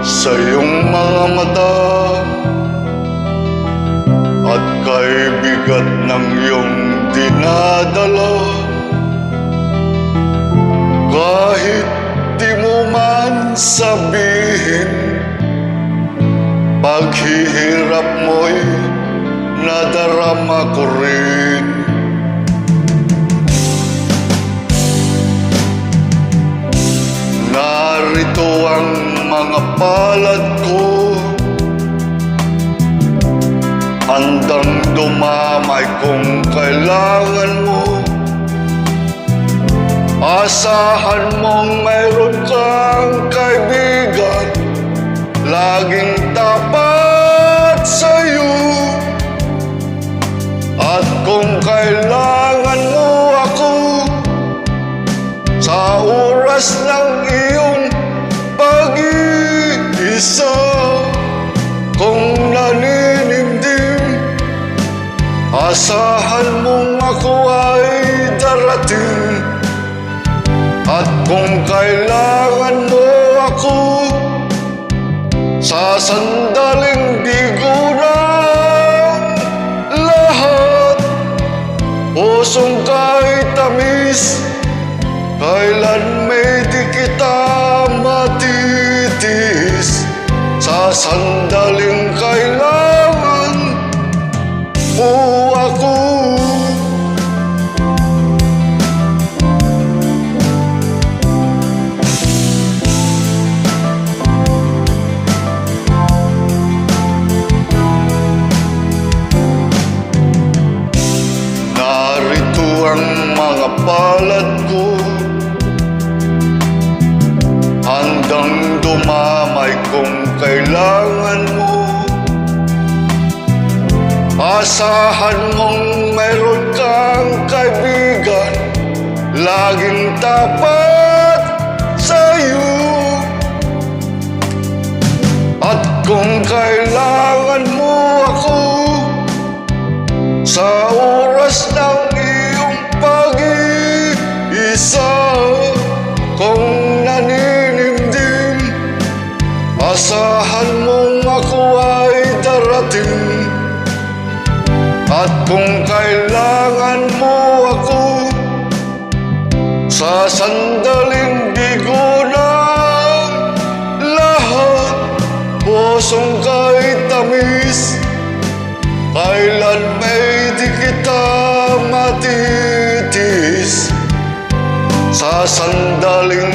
sa iyong mga mata at kay bigat ng iyong dinadala. Kahit di mo man sabihin, paghihirap mo'y nadarama ko rin. Narito ang mga palad ko, handang dumamay kung kailangan mo. Asahan mong mayroon kang kaibigan, laging tapat sa'yo. At kung kailangan mo ako, sa oras ng iyong pag-iisa, kung naninimdim, asahan mong ako ay darating. At kung kailangan mo ako, sa sandaling bigo ng lahat, pusong kahit tamis, kailan may di kita matitiis. Sa sandaling kailangan mo ako. Narito ang mga palad ko, handang dumamay kung kailangan mo. Asahan mong mayroon kang kaibigan, laging tapat sa'yo. At kung kailangan mo ako, sa oras ng iyong pag-iisa, kung naninimdim, asahan mong ako ay darating. At kung kailangan mo ako, sa sandaling bigo ng lahat, pusong kahit tamis, kailan may di kita matitiis. Sa sandaling